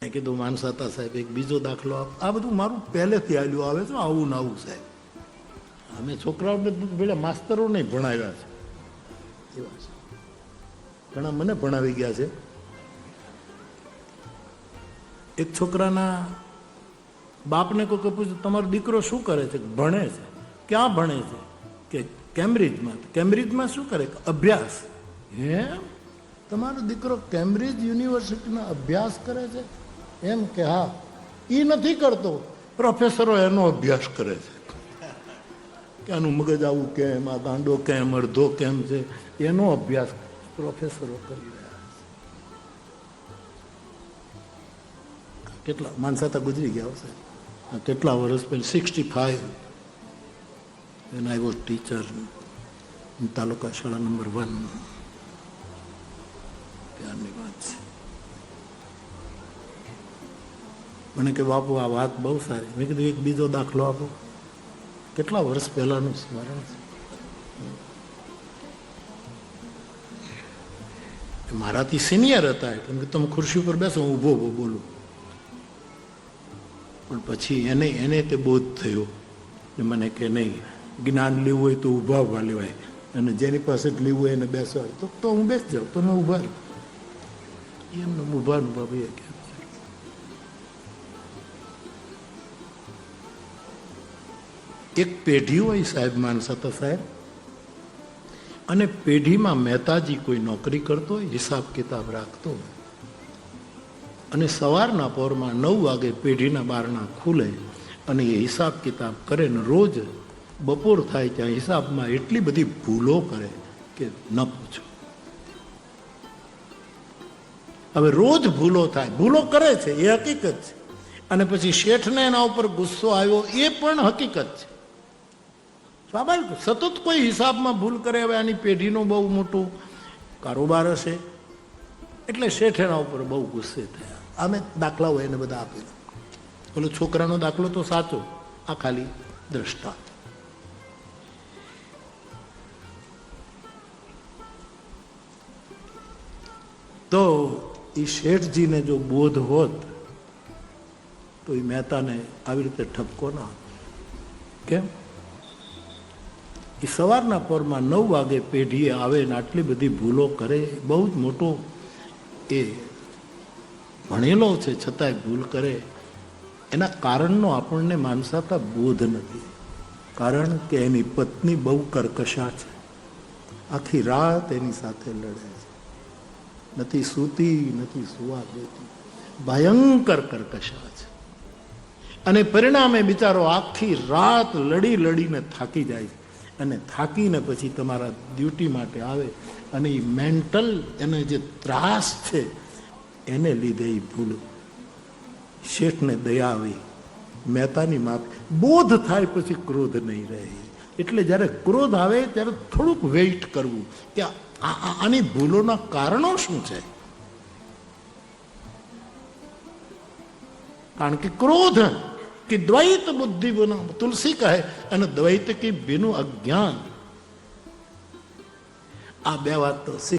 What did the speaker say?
કીધું માનસાતા સાહેબ એક બીજો દાખલો આપ. આ બધું મારું પહેલેથી આલ્યું આવે છે, આવું ને આવું સાહેબ. અમે છોકરાઓને પેલા માસ્તરો નહીં ભણાવ્યા છે, એવા છે ઘણા મને ભણાવી ગયા છે. એક છોકરાના બાપને કોઈ પૂછ્યું તમારો દીકરો શું કરે છે? ભણે છે. ક્યાં ભણે છે? કે કેમ્બ્રિજમાં. કેમ્બ્રિજમાં શું કરે? અભ્યાસ. હે, તમારો દીકરો કેમ્બ્રિજ યુનિવર્સિટીનો અભ્યાસ કરે છે? એમ કે હા. એ નથી કરતો, પ્રોફેસરો એનો અભ્યાસ કરે છે કે આનું મગજ આવું કેમ, આ ગાંડો કેમ, અડધો કેમ છે, એનો અભ્યાસ પ્રોફેસરો કરી રહ્યા છે. કેટલા માનસાતા ગુજરી ગયા હશે કેટલા વર્ષ પહેલા, 65 when I was teacher in તાલુકા શાળા નંબર 1. ત્યારની વાત છે. મને કે બાપુ આ વાત બહુ સારી. મેં કીધું એક બીજો દાખલો આપો. કેટલા વર્ષ પહેલાનું સ્મરણ છે. મારાથી સિનિયર હતા એટલે કે તમે ખુરશી ઉપર બેસો, હું ઊભો બોલું. પણ પછી એને તે બોધ થયો ને મને કે નહીં, જ્ઞાન લેવું હોય તો ઊભા ઊભા લેવાય, અને જેની પાસે જ લેવું હોય એને બેસવાય તો હું બેસી જાઉં, તો મેં ઊભા રહું. એમને ઊભા ભાઈ કે એક પેઢી હોય સાહેબ, માનસાતા સાહેબ, અને પેઢીમાં મહેતાજી કોઈ નોકરી કરતો હોય, હિસાબ કિતાબ રાખતો હોય, અને સવારના પોરમાં 9 વાગે પેઢીના બારણા ખુલે અને એ હિસાબ કિતાબ કરે ને રોજ બપોર થાય ત્યાં હિસાબમાં એટલી બધી ભૂલો કરે કે ન પૂછો. હવે રોજ ભૂલો થાય, ભૂલો કરે છે એ હકીકત છે, અને પછી શેઠને એના ઉપર ગુસ્સો આવ્યો એ પણ હકીકત છે. સ્વાભાવિક, સતત કોઈ હિસાબમાં ભૂલ કરે. હવે આની પેઢીનો બહુ મોટું કારોબાર હશે એટલે શેઠ એના ઉપર બહુ ગુસ્સે થયા. અમે દાખલાઓ એને બધા આપેલા. ઓલો છોકરાનો દાખલો તો સાચો, આ ખાલી દ્રષ્ટાંત. તો એ શેઠજીને જો બોધ હોત તો એ મહેતાને આવી રીતે ઠપકો ના હતો. કેમ? એ સવારના પોરમાં 9 વાગે પેઢીએ આવે ને આટલી બધી ભૂલો કરે, બહુ જ મોટો એ ભણેલો છે છતાંય ભૂલ કરે. એના કારણનો આપણને માનસાતા બોધ નથી. કારણ કે એની પત્ની બહુ કર્કશા છે, આખી રાત એની સાથે લડે છે, નથી સૂતી, નથી સુવા દેતી, ભયંકર કર્કશા છે. અને પરિણામે બિચારો આખી રાત લડી લડીને થાકી જાય છે, અને થાકીને પછી તમારા ડ્યુટી માટે આવે, અને એ મેન્ટલ એને જે ત્રાસ છે એને લીધે એ ભૂલ. શેઠને દયા આવી, મહેતાની માફ. બોધ થાય પછી ક્રોધ નહીં રહે. એટલે જ્યારે ક્રોધ આવે ત્યારે થોડુંક વેઇટ કરવું કે આની ભૂલોના કારણો શું છે. કારણ કે ક્રોધ કે દ્વૈત બુદ્ધિ બના, તુલસી કહે, અને દ્વૈત કે બિનું અજ્ઞાન. આ બે વાત તો